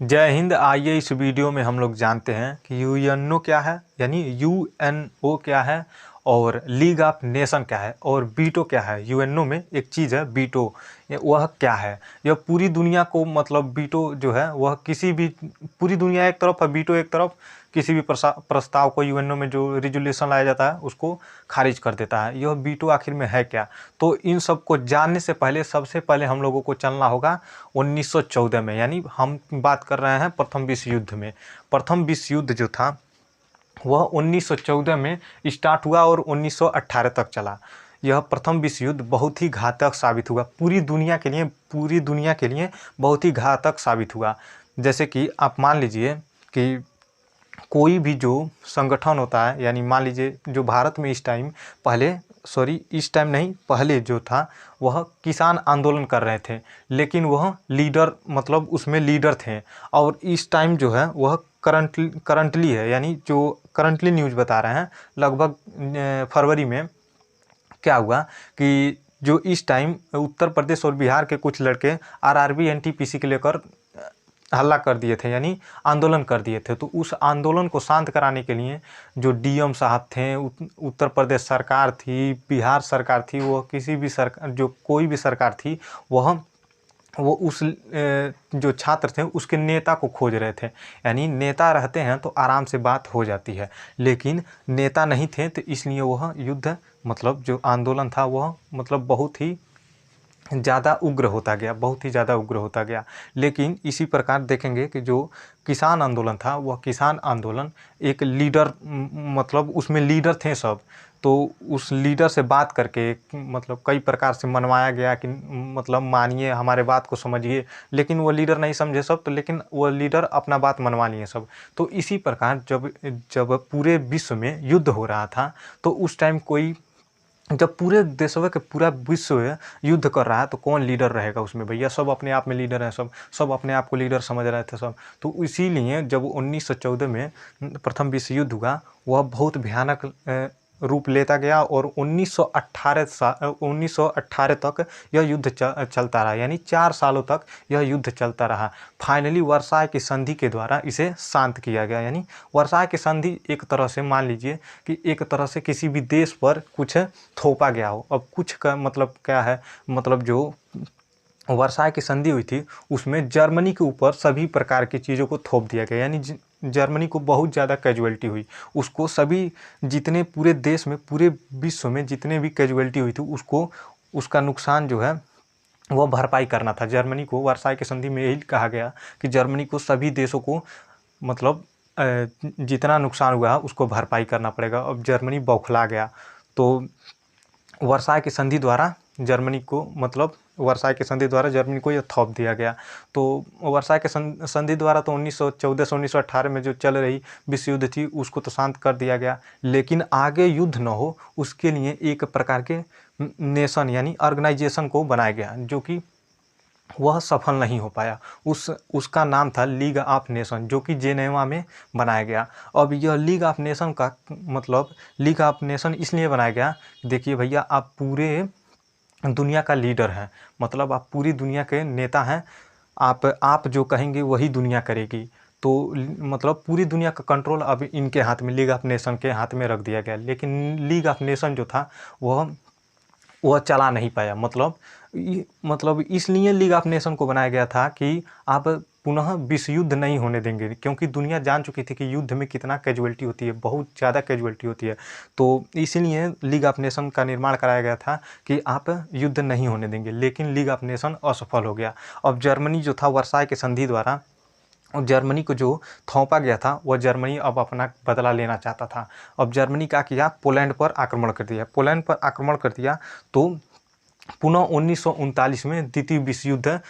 जय हिंद। आइए इस वीडियो में हम लोग जानते हैं कि यूएनओ क्या है, यानी यूएनओ क्या है, और लीग ऑफ नेशन क्या है, और वीटो क्या है। यूएनओ में एक चीज़ है वीटो, वह क्या है। यह पूरी दुनिया को, मतलब वीटो जो है वह किसी भी, पूरी दुनिया एक तरफ है, वीटो एक तरफ, किसी भी प्रस्ताव को यूएनओ में जो रिजोल्यूशन लाया जाता है उसको खारिज कर देता है। यह वीटो आखिर में है क्या। तो इन सब को जानने से पहले सबसे पहले हम लोगों को चलना होगा 1914 में, यानी हम बात कर रहे हैं प्रथम विश्व युद्ध में। प्रथम विश्व युद्ध जो था वह 1914 में स्टार्ट हुआ और 1918 तक चला। यह प्रथम विश्व युद्ध बहुत ही घातक साबित हुआ पूरी दुनिया के लिए, पूरी दुनिया के लिए बहुत ही घातक साबित हुआ। जैसे कि आप मान लीजिए कि कोई भी जो संगठन होता है, यानी मान लीजिए जो भारत में इस टाइम, पहले सॉरी इस टाइम नहीं, पहले जो था वह किसान आंदोलन कर रहे थे, लेकिन वह लीडर, मतलब उसमें लीडर थे। और इस टाइम जो है वह करंटली है, यानी जो करंटली न्यूज़ बता रहे हैं, लगभग फरवरी में क्या हुआ कि जो इस टाइम उत्तर प्रदेश और बिहार के कुछ लड़के आरआरबी एनटीपीसी के लेकर हल्ला कर दिए थे, यानी आंदोलन कर दिए थे। तो उस आंदोलन को शांत कराने के लिए जो डीएम साहब थे, उत्तर प्रदेश सरकार थी, बिहार सरकार थी, वह किसी भी सरकार, जो कोई भी सरकार थी, वो उस जो छात्र थे उसके नेता को खोज रहे थे। यानी नेता रहते हैं तो आराम से बात हो जाती है, लेकिन नेता नहीं थे, तो इसलिए वह युद्ध, मतलब जो आंदोलन था वह मतलब बहुत ही ज़्यादा उग्र होता गया, बहुत ही ज़्यादा उग्र होता गया। लेकिन इसी प्रकार देखेंगे कि जो किसान आंदोलन था, वह किसान आंदोलन एक लीडर, मतलब उसमें लीडर थे सब। तो उस लीडर से बात करके, मतलब कई प्रकार से मनवाया गया कि मतलब मानिए, हमारे बात को समझिए। लेकिन वो लीडर नहीं समझे सब, तो लेकिन वो लीडर अपना बात मनवा लिए सब। तो इसी प्रकार जब जब पूरे विश्व में युद्ध हो रहा था, तो उस टाइम कोई, जब पूरे देशों के पूरा विश्व युद्ध कर रहा है, तो कौन लीडर रहेगा उसमें भैया। सब अपने आप में लीडर हैं, सब सब अपने आप को लीडर समझ रहे थे सब। तो इसीलिए जब 1914 में प्रथम विश्व युद्ध हुआ, वह बहुत भयानक रूप लेता गया, और 1918 तक यह युद्ध चलता रहा, यानी 4 सालों तक यह युद्ध चलता रहा। फाइनली वर्साय की संधि के द्वारा इसे शांत किया गया। यानी वर्साय की संधि एक तरह से मान लीजिए कि एक तरह से किसी भी देश पर कुछ थोपा गया हो। अब कुछ का मतलब क्या है, मतलब जो वर्साय की संधि हुई थी उसमें जर्मनी के ऊपर सभी प्रकार की चीज़ों को थोप दिया गया, यानी जर्मनी को बहुत ज़्यादा कैजुअलिटी हुई। उसको सभी, जितने पूरे देश में, पूरे विश्व में जितने भी कैजुअलिटी हुई थी, उसको, उसका नुकसान जो है वह भरपाई करना था जर्मनी को। वर्साय की संधि में यही कहा गया कि जर्मनी को सभी देशों को, मतलब जितना नुकसान हुआ उसको भरपाई करना पड़ेगा। अब जर्मनी बौखला गया। तो वर्साय की संधि द्वारा जर्मनी को, मतलब वर्साय की संधि द्वारा जर्मनी को यह थोप दिया गया। तो वर्साय के संधि द्वारा तो 1914 से 1918 में जो चल रही विश्व युद्ध थी उसको तो शांत कर दिया गया। लेकिन आगे युद्ध न हो उसके लिए एक प्रकार के नेशन, यानी ऑर्गेनाइजेशन को बनाया गया, जो कि वह सफल नहीं हो पाया। उसका नाम था लीग ऑफ नेशन, जो कि जेनेवा में बनाया गया। अब यह लीग ऑफ नेशन का मतलब, लीग ऑफ नेशन इसलिए बनाया गया, देखिए भैया, आप पूरे दुनिया का लीडर हैं, मतलब आप पूरी दुनिया के नेता हैं। आप जो कहेंगे वही दुनिया करेगी। तो मतलब पूरी दुनिया का कंट्रोल अब इनके हाथ में, लीग ऑफ नेशन के हाथ में रख दिया गया। लेकिन लीग ऑफ नेशन जो था वह चला नहीं पाया। मतलब इसलिए लीग ऑफ नेशन को बनाया गया था कि आप पुनः विश्व युद्ध नहीं होने देंगे, क्योंकि दुनिया जान चुकी थी कि युद्ध में कितना कैजुअलिटी होती है, बहुत ज़्यादा कैजुअलिटी होती है। तो इसीलिए लीग ऑफ नेशन का निर्माण कराया गया था कि आप युद्ध नहीं होने देंगे। लेकिन लीग ऑफ नेशन असफल हो गया। अब जर्मनी जो था, वर्साय के संधि द्वारा और जर्मनी को जो थोपा गया था, वह जर्मनी अब अपना बदला लेना चाहता था। अब जर्मनी क्या किया, पोलैंड पर आक्रमण कर दिया। पोलैंड पर आक्रमण कर दिया तो पुनः 1939 में द्वितीय विश्व युद्ध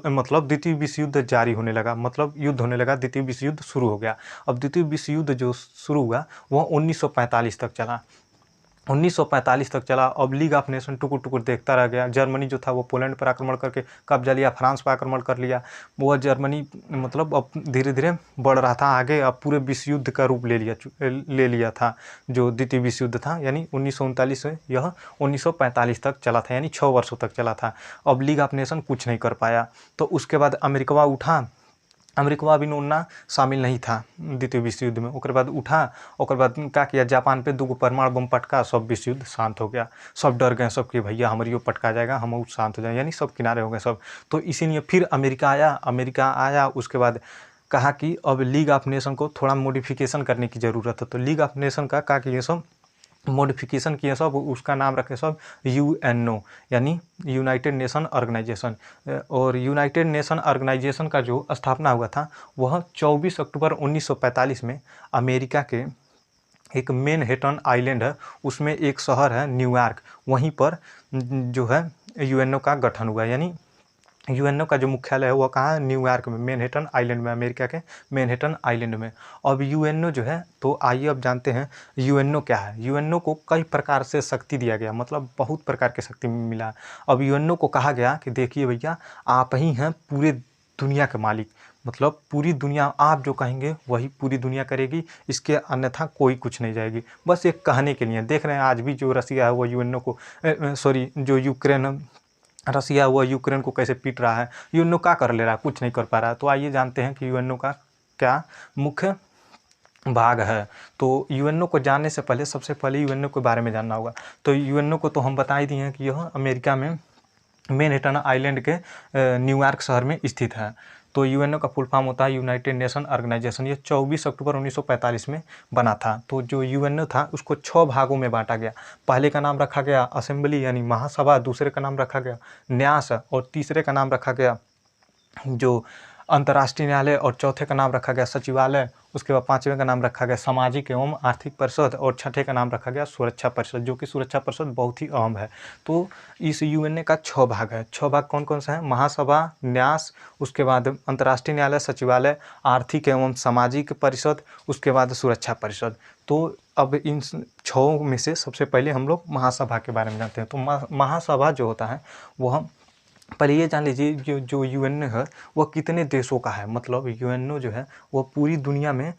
मतलब द्वितीय विश्व युद्ध जारी होने लगा, मतलब युद्ध होने लगा, द्वितीय विश्व युद्ध शुरू हो गया। अब द्वितीय विश्व युद्ध जो शुरू हुआ वह 1945 तक चला। 1945 तक चला। अब लीग ऑफ नेशन टुकुर टुकुर देखता रह गया। जर्मनी जो था वो पोलैंड पर आक्रमण करके कब्जा लिया, फ्रांस पर आक्रमण कर लिया। वह जर्मनी मतलब अब धीरे धीरे बढ़ रहा था आगे, अब पूरे विश्व युद्ध का रूप ले लिया था जो द्वितीय विश्व युद्ध था। यानी 1939 से यह 1945 तक चला था, यानी 6 वर्षों तक चला था। अब लीग ऑफ नेशन कुछ नहीं कर पाया। तो उसके बाद अमेरिका उठा अमेरिकवा भी नोना शामिल नहीं था द्वितीय विश्व युद्ध में। ओकर बाद उठा, ओकर बाद का किया, जापान पे 2 परमाणु बम पटका, सब विश्व युद्ध शांत हो गया। सब डर गए सब कि भैया हमारी पटका जाएगा, हम शांत हो जाए, यानी सब किनारे हो गए सब। तो इसीलिए फिर अमेरिका आया उसके बाद कहा कि अब लीग ऑफ नेशन को थोड़ा मॉडिफिकेशन करने की ज़रूरत है। तो लीग ऑफ नेशन का किए सब मॉडिफिकेशन किए सब, उसका नाम रखे सब यूएनओ, यानी यूनाइटेड नेशन ऑर्गेनाइजेशन। और यूनाइटेड नेशन ऑर्गेनाइजेशन का जो स्थापना हुआ था वह 24 अक्टूबर 1945 में अमेरिका के एक मैनहट्टन आइलैंड है, उसमें एक शहर है न्यूयॉर्क, वहीं पर जो है यूएनओ का गठन हुआ। यानी यूएनओ का जो मुख्यालय है वो कहाँ है, न्यूयॉर्क में, मैनहट्टन आइलैंड में, अमेरिका के मैनहट्टन आइलैंड में। अब यूएनओ जो है, तो आइए अब जानते हैं यूएनओ क्या है। यूएनओ को कई प्रकार से शक्ति दिया गया, मतलब बहुत प्रकार की शक्ति मिला। अब यूएनओ को कहा गया कि देखिए भैया आप ही हैं पूरे दुनिया के मालिक, मतलब पूरी दुनिया आप जो कहेंगे वही पूरी दुनिया करेगी, इसके अन्यथा कोई कुछ नहीं जाएगी। बस एक कहने के लिए देख रहे हैं आज भी जो रसिया है वो यूएनओ को जो यूक्रेन रसिया हुआ यूक्रेन को कैसे पीट रहा है, यूएनओ क्या कर ले रहा है, कुछ नहीं कर पा रहा है। तो आइए जानते हैं कि यूएनओ का क्या मुख्य भाग है। तो यूएनओ को जानने से पहले सबसे पहले यूएनओ के बारे में जानना होगा। तो यूएनओ को तो हम बता ही दिए हैं कि यह अमेरिका में मैनहट्टन आइलैंड के न्यूयॉर्क शहर में स्थित है। तो यूएनओ का फुल फॉर्म होता है यूनाइटेड नेशन ऑर्गेनाइजेशन। ये 24 अक्टूबर 1945 में बना था। तो जो यूएनओ था उसको 6 भागों में बांटा गया। पहले का नाम रखा गया असेंबली यानी महासभा, दूसरे का नाम रखा गया न्यास, और तीसरे का नाम रखा गया जो अंतर्राष्ट्रीय न्यायालय, और चौथे का नाम रखा गया सचिवालय। उसके बाद पाँचवें का नाम रखा गया सामाजिक एवं आर्थिक परिषद, और छठे का नाम रखा गया सुरक्षा परिषद, जो कि सुरक्षा परिषद बहुत ही अहम है। तो इस यूएनए का 6 भाग है। 6 भाग कौन कौन सा है, महासभा, न्यास, उसके बाद अंतर्राष्ट्रीय न्यायालय, सचिवालय, आर्थिक एवं सामाजिक परिषद, उसके बाद सुरक्षा परिषद। तो अब इन 6 में से सबसे पहले हम लोग महासभा के बारे में जानते हैं। तो महासभा जो होता है वह, पहले ये जान लीजिए जो यूएनओ है वह कितने देशों का है। मतलब यूएनओ जो है वह पूरी दुनिया में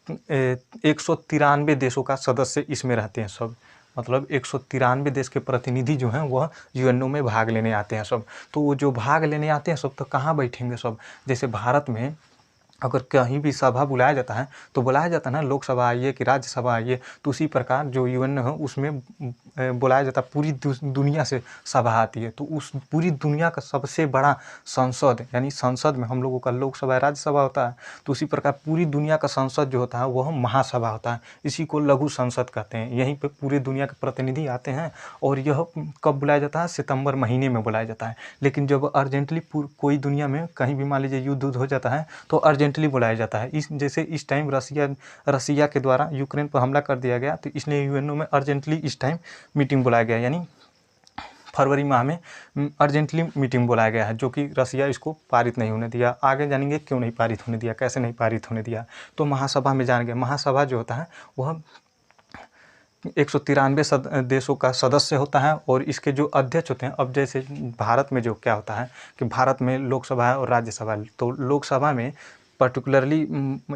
193 देशों का सदस्य इसमें रहते हैं सब। मतलब 193 देश के प्रतिनिधि जो हैं वह यूएनओ में भाग लेने आते हैं सब। तो वो जो भाग लेने आते हैं सब, तो कहाँ बैठेंगे सब, जैसे भारत में अगर कहीं भी सभा बुलाया जाता है तो बुलाया जाता है ना, लोकसभा आइए कि राज्यसभा आइए, तो उसी प्रकार जो यूएनओ है उसमें बुलाया जाता है, पूरी दुनिया से सभा आती है। तो उस पूरी दुनिया का सबसे बड़ा संसद, यानी संसद में हम लोगों का लोकसभा राज्यसभा होता है, तो उसी प्रकार पूरी दुनिया का संसद जो होता है वह महासभा होता है। इसी को लघु संसद कहते हैं। यहीं पर पूरे दुनिया के प्रतिनिधि आते हैं, और यह कब बुलाया जाता है, सितंबर महीने में बुलाया जाता है। लेकिन जब अर्जेंटली कोई दुनिया में कहीं भी मान लीजिए युद्ध हो जाता है तो अर्जेंटली बुलाया जाता है। जैसे इस टाइम रसिया के द्वारा यूक्रेन पर हमला कर दिया गया, तो इसलिए यूएनओ में अर्जेंटली इस टाइम मीटिंग बुलाया गया, यानी फरवरी माह में अर्जेंटली मीटिंग बुलाया गया है, जो कि रसिया इसको पारित नहीं होने दिया। आगे जानेंगे क्यों नहीं पारित होने दिया, कैसे नहीं पारित होने दिया। तो महासभा में जानेंगे। महासभा जो होता है वह 193 देशों का सदस्य होता है, और इसके जो अध्यक्ष होते हैं, अब जैसे भारत में जो क्या होता है कि भारत में लोकसभा है और राज्यसभा है। तो लोकसभा में पर्टिकुलरली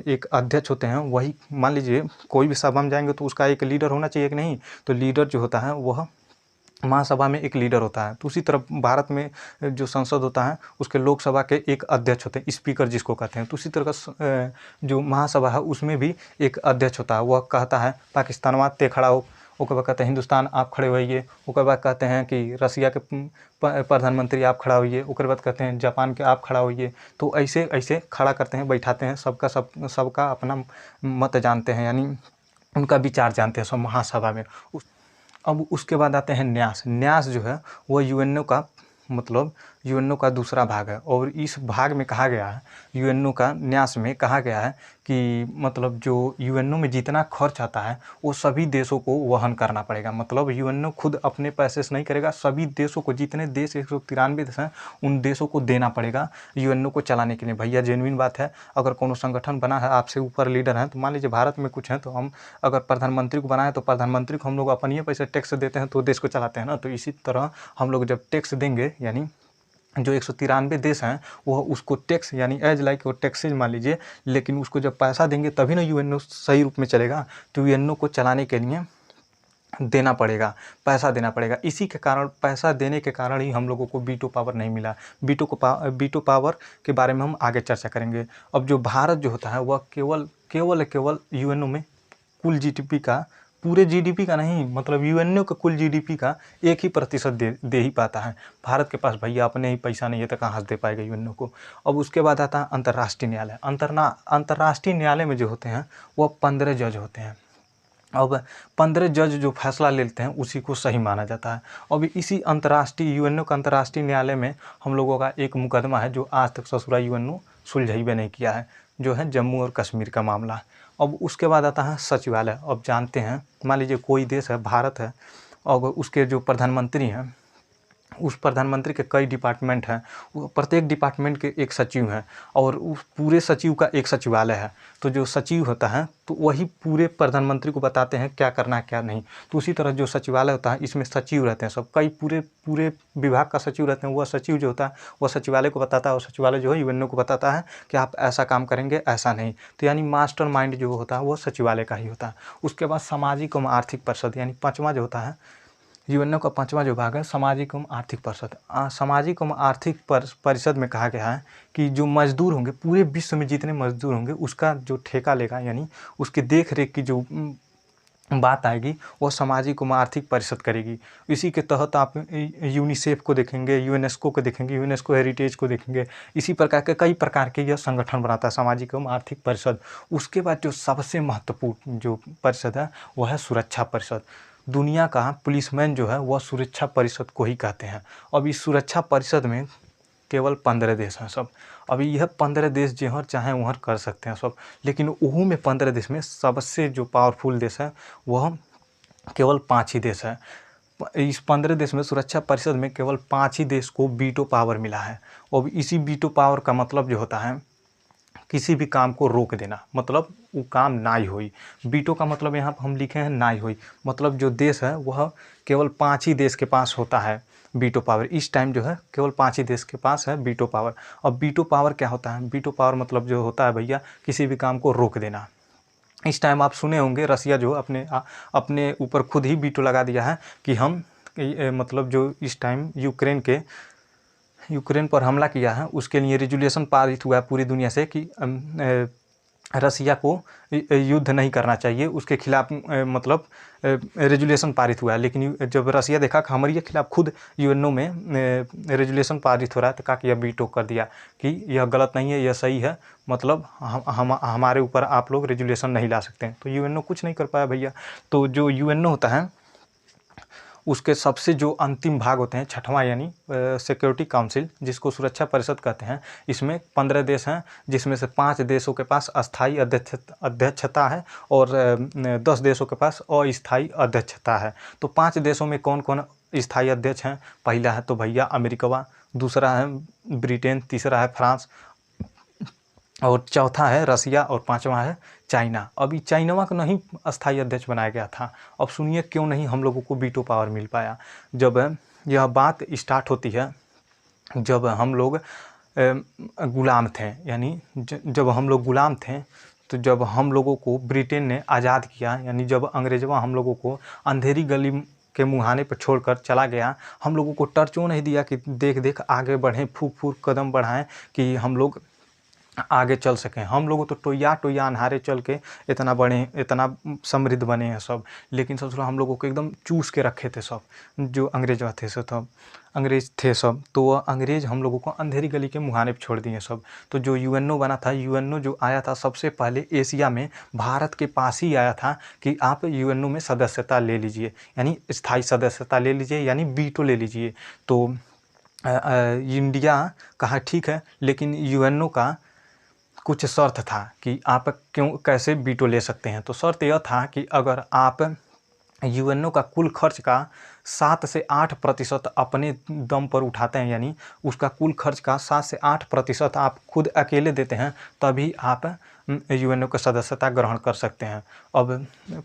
एक अध्यक्ष होते हैं, वही मान लीजिए कोई भी सभा में जाएंगे तो उसका एक लीडर होना चाहिए कि नहीं। तो लीडर जो होता है वह महासभा में एक लीडर होता है। तो उसी तरह भारत में जो संसद होता है उसके लोकसभा के एक अध्यक्ष होते हैं, स्पीकर जिसको कहते हैं। तो उसी तरह का जो महासभा है उसमें भी एक अध्यक्ष होता है। वह कहता है पाकिस्तान ते खड़ा हो, उसके बाद कहते हैं हिंदुस्तान आप खड़े होइए, उसके बाद कहते हैं कि रसिया के प्रधानमंत्री आप खड़ा होइए, उसके बाद कहते हैं जापान के आप खड़ा होइए। तो ऐसे ऐसे खड़ा करते हैं, बैठाते हैं, सबका अपना मत जानते हैं, यानी उनका विचार जानते हैं सब महासभा में। अब उसके बाद आते हैं न्यास। न्यास जो है वो यूएनओ का, मतलब यूएनओ का दूसरा भाग है, और इस भाग में कहा गया है, यूएनओ का न्यास में कहा गया है कि मतलब जो यूएनओ में जितना खर्च आता है वो सभी देशों को वहन करना पड़ेगा। मतलब यूएनओ खुद अपने पैसे से नहीं करेगा, सभी देशों को, जितने देश 193 देश हैं उन देशों को देना पड़ेगा यूएनओ को चलाने के लिए। भैया जेन्युइन बात है, अगर कोनो संगठन बना है, आपसे ऊपर लीडर हैं, तो मान लीजिए भारत में कुछ है, तो हम अगर प्रधानमंत्री को बनाए तो प्रधानमंत्री को हम लोग अपन ही पैसे टैक्स देते हैं तो देश को चलाते हैं ना। तो इसी तरह हम लोग जब टैक्स देंगे, यानी जो 193 देश हैं वह उसको टैक्स, यानी एज लाइक वो टैक्सेज मान लीजिए, लेकिन उसको जब पैसा देंगे तभी ना यूएनओ सही रूप में चलेगा। तो यूएनओ को चलाने के लिए देना पड़ेगा, पैसा देना पड़ेगा। इसी के कारण, पैसा देने के कारण ही हम लोगों को वीटो पावर नहीं मिला। वीटो पावर के बारे में हम आगे चर्चा करेंगे। अब जो भारत जो होता है वह केवल यूएनओ में कुल जीडीपी का, पूरे जीडीपी का नहीं, मतलब यूएनओ के कुल जीडीपी का 1% दे ही पाता है। भारत के पास भैया अपने ही पैसा नहीं है तो कहाँ से दे पाएगा यूएनओ को। अब उसके बाद आता है अंतर्राष्ट्रीय न्यायालय। अंतर्राष्ट्रीय न्यायालय में जो होते हैं वह 15 जज होते हैं। अब 15 जज जो फैसला लेते हैं उसी को सही माना जाता है। अब इसी अंतर्राष्ट्रीय यूएनओ का अंतर्राष्ट्रीय न्यायालय में हम लोगों का एक मुकदमा है जो आज तक ससुरा यूएनओ सुलझाई नहीं किया है, जो है जम्मू और कश्मीर का मामला। अब उसके बाद आता है सचिवालय। अब जानते हैं, मान लीजिए कोई देश है, भारत है, और उसके जो प्रधानमंत्री हैं, उस प्रधानमंत्री के कई डिपार्टमेंट हैं, प्रत्येक डिपार्टमेंट के एक सचिव हैं, और उस पूरे सचिव का एक सचिवालय है। तो जो सचिव होता है तो वही पूरे प्रधानमंत्री को बताते हैं क्या करना है क्या नहीं। तो उसी तरह जो सचिवालय होता है इसमें सचिव रहते हैं सब, कई पूरे विभाग का सचिव रहते हैं। वह सचिव जो होता है वह सचिवालय को बताता है, और सचिवालय जो है यूएनओ को बताता है कि आप ऐसा काम करेंगे, ऐसा नहीं। तो यानी मास्टर माइंड जो होता है वो सचिवालय का ही होता है। उसके बाद सामाजिक एवं आर्थिक परिषद, यानी 5वां जो होता है यूएनओ का 5वां जो भाग है सामाजिक एवं आर्थिक परिषद। सामाजिक एवं आर्थिक परिषद में कहा गया है कि जो मजदूर होंगे, पूरे विश्व में जितने मजदूर होंगे उसका जो ठेका लेगा, यानी उसकी देख रेख की जो बात आएगी वो सामाजिक एवं आर्थिक परिषद करेगी। इसी के तहत आप यूनिसेफ को देखेंगे, यूनेस्को को देखेंगे, यूनेस्को हेरिटेज को देखेंगे। इसी प्रकार के कई प्रकार के यह संगठन बनाता है सामाजिक एवं आर्थिक परिषद। उसके बाद जो सबसे महत्वपूर्ण जो परिषद है वह है सुरक्षा परिषद। दुनिया का पुलिसमैन जो है वह सुरक्षा परिषद को ही कहते हैं। अब इस सुरक्षा परिषद में केवल 15 देश हैं सब। अभी यह 15 देश जहाँ चाहें वहाँ कर सकते हैं सब, लेकिन वह में 15 देश में सबसे जो पावरफुल देश है वह केवल 5 ही देश है। इस 15 देश में सुरक्षा परिषद में केवल 5 ही देश को वीटो पावर मिला है। और इसी वीटो पावर का मतलब जो होता है किसी भी काम को रोक देना, मतलब वो काम ना ही हुई। वीटो का मतलब यहाँ पर हम लिखे हैं ना ही हुई, मतलब जो देश है वह केवल 5 ही देश के पास होता है वीटो पावर। इस टाइम जो है केवल 5 ही देश के पास है वीटो पावर। अब वीटो पावर क्या होता है? वीटो पावर मतलब जो होता है भैया किसी भी काम को रोक देना। इस टाइम आप सुने होंगे रसिया जो अपने ऊपर खुद ही वीटो लगा दिया है कि हम मतलब जो इस टाइम यूक्रेन पर हमला किया है उसके लिए रेजुलेशन पारित हुआ है पूरी दुनिया से कि रसिया को युद्ध नहीं करना चाहिए, उसके खिलाफ मतलब रेजुलेशन पारित हुआ है। लेकिन जब रसिया देखा कि हमारे खिलाफ खुद यूएनओ में रेजुलेशन पारित हो रहा है तो कहा कि यह वीटो कर दिया कि यह गलत नहीं है, यह सही है, मतलब हमारे ऊपर आप लोग रेजुलेशन नहीं ला सकते हैं। तो यूएनओ कुछ नहीं कर पाया भैया। तो जो यूएनओ होता है उसके सबसे जो अंतिम भाग होते हैं 6वां, यानी सिक्योरिटी काउंसिल, जिसको सुरक्षा परिषद कहते हैं, इसमें 15 देश हैं, जिसमें से 5 देशों के पास अस्थायी अध्यक्षता है और 10 देशों के पास अस्थायी अध्यक्षता है। तो 5 देशों में कौन कौन स्थायी अध्यक्ष हैं? पहला है तो भैया अमेरिका, दूसरा है ब्रिटेन, तीसरा है फ्रांस, और चौथा है रसिया, और 5वां है चाइना। अभी चाइना को नहीं अस्थायी अध्यक्ष बनाया गया था। अब सुनिए क्यों नहीं हम लोगों को वीटो पावर मिल पाया। जब यह बात स्टार्ट होती है जब हम लोग गुलाम थे, यानी जब हम लोग गुलाम थे, तो जब हम लोगों को ब्रिटेन ने आज़ाद किया, यानी जब अंग्रेजवा हम लोगों को अंधेरी गली के मुहाने पर छोड़कर चला गया, हम लोगों को टर्चों नहीं दिया कि देख देख आगे बढ़ें, फूक फूक कदम बढ़ाएं कि हम लोग आगे चल सकें। हम लोग तो टोया अन्हारे चल के इतना बड़े, इतना समृद्ध बने हैं सब। लेकिन ससुरा हम लोगों को एकदम चूस के रखे थे सब, जो अंग्रेज थे सब, अंग्रेज थे सब। तो वह अंग्रेज हम लोगों को अंधेरी गली के मुहाने पर छोड़ दिए सब। तो जो यूएनओ बना था, यूएनओ जो आया था सबसे पहले एशिया में भारत के पास ही आया था कि आप यूएनओ में सदस्यता ले लीजिए, यानी स्थायी सदस्यता ले लीजिए, यानी वीटो ले लीजिए। तो इंडिया कहा ठीक है, लेकिन यूएनओ का कुछ शर्त था कि आप कैसे वीटो ले सकते हैं। तो शर्त यह था कि अगर आप यूएनओ का कुल खर्च का 7 से 8% अपने दम पर उठाते हैं, यानी उसका कुल खर्च का 7 से 8% आप खुद अकेले देते हैं, तभी आप यूएनओ का सदस्यता ग्रहण कर सकते हैं। अब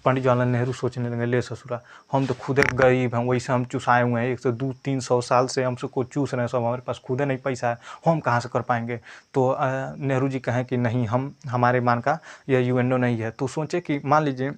पंडित जवाहरलाल नेहरू सोचने लगे, ले ससुरा, हम तो खुद गरीब हैं, वैसे हम चुसाए हुए हैं, 100-200-300 साल से हम सबको चूस रहे हैं सब, हमारे पास खुद नहीं पैसा है, हम कहाँ से कर पाएंगे। तो नेहरू जी कहें कि नहीं, हमारे मान का यह यूएनओ नहीं है। तो सोचे कि मान लीजिए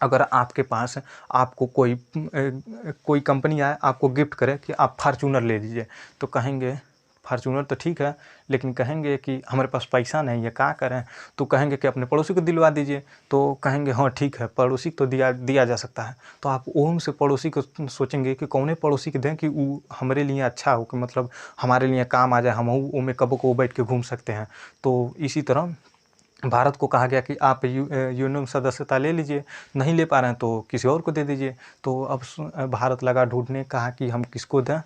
अगर आपके पास आपको कोई कंपनी आए आपको गिफ्ट करे कि आप फार्चूनर ले लीजिए, तो कहेंगे फार्चूनर तो ठीक है, लेकिन कहेंगे कि हमारे पास पैसा नहीं है, क्या करें? तो कहेंगे कि अपने पड़ोसी को दिलवा दीजिए, तो कहेंगे हाँ ठीक है, पड़ोसी को दिया जा सकता है। तो आप ओम से पड़ोसी को सोचेंगे कि कौने पड़ोसी को दें कि वो हमारे लिए अच्छा हो, कि मतलब हमारे लिए काम आ जाए, हम वो में कबो को बैठ के घूम सकते हैं। तो इसी तरह भारत को कहा गया कि आप यूएनओ में सदस्यता ले लीजिए, नहीं ले पा रहे हैं तो किसी और को दे दीजिए। तो अब भारत लगा ढूंढने, कहा कि हम किसको दें,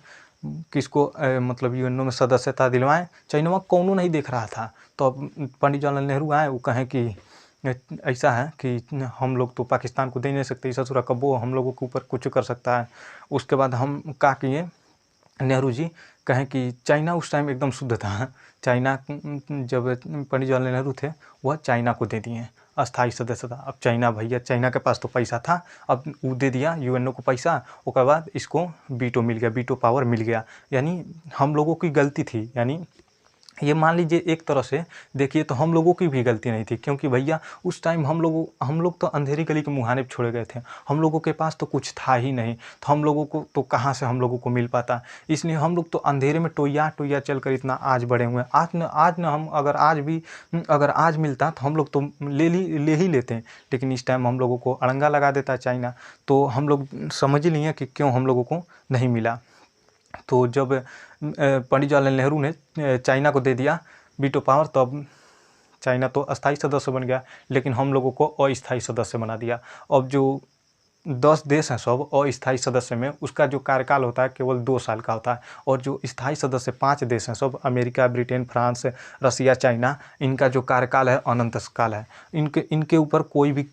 किसको मतलब यूएनओ में सदस्यता दिलवाएं। चाइना कौनों नहीं देख रहा था। तो अब पंडित जवाहरलाल नेहरू आए, वो कहें कि ऐसा है कि हम लोग तो पाकिस्तान को दे नहीं सकते, ससुरा कब्बो हम लोगों के ऊपर कुछ कर सकता है। उसके बाद हम क्या किए, नेहरू जी कहें कि चाइना उस टाइम एकदम शुद्ध था। चाइना जब पंडित जवाहरलाल नेहरू थे, वह चाइना को दे दिए अस्थाई सदस्यता। अब चाइना भैया, चाइना के पास तो पैसा था, अब वो दे दिया यूएनओ को पैसा, उसके बाद इसको वीटो मिल गया, वीटो पावर मिल गया। यानी हम लोगों की गलती थी। यानी ये मान लीजिए एक तरह से देखिए तो हम लोगों की भी गलती नहीं थी, क्योंकि भैया उस टाइम हम लोग तो अंधेरी गली के मुहाने पे छोड़े गए थे। हम लोगों के पास तो कुछ था ही नहीं, तो हम लोगों को तो कहाँ से हम लोगों को मिल पाता। इसलिए हम लोग तो अंधेरे में टोया चल कर इतना आज बड़े हुए हैं। आज न हम अगर आज मिलता तो हम लोग तो ले ही लेते हैं, लेकिन इस टाइम हम लोगों को अड़ंगा लगा देता चाइना। तो हम लोग समझ ही नहीं है कि क्यों हम लोगों को नहीं मिला। तो जब पंडित जवाहरलाल नेहरू ने चाइना को दे दिया वीटो पावर, तब चाइना तो अस्थाई सदस्य बन गया, लेकिन हम लोगों को अस्थाई सदस्य बना दिया। अब जो 10 देश हैं सब अस्थाई सदस्य में, उसका जो कार्यकाल होता है केवल 2 साल का होता है। और जो स्थायी सदस्य 5 देश हैं सब, अमेरिका, ब्रिटेन, फ्रांस, रसिया, चाइना, इनका जो कार्यकाल है अनंत काल है। इनके ऊपर कोई भी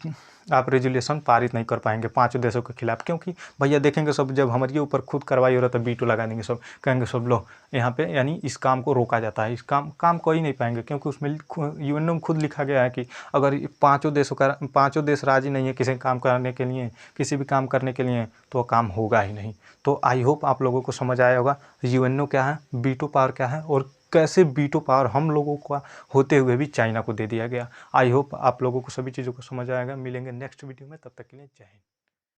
आप रेजुलेशन पारित नहीं कर पाएंगे 5 देशों के खिलाफ, क्योंकि भैया देखेंगे सब, जब हमारे ऊपर खुद कार्रवाई हो रहा है तो वीटो लगा देंगे सब, कहेंगे सब लो यहाँ पे, यानी इस काम को रोका जाता है। इस काम कर ही नहीं पाएंगे, क्योंकि उसमें यूएनओ में खुद लिखा गया है कि अगर 5 देश राजी नहीं है किसी काम करने के लिए, किसी भी काम करने के लिए, तो काम होगा ही नहीं। तो आई होप आप लोगों को समझ आया होगा यूएनओ क्या है, वीटो पावर क्या है, और कैसे वीटो पावर हम लोगों का होते हुए भी चाइना को दे दिया गया। आई होप आप लोगों को सभी चीज़ों को समझ आएगा। मिलेंगे नेक्स्ट वीडियो में, तब तक के लिए जय हिंद।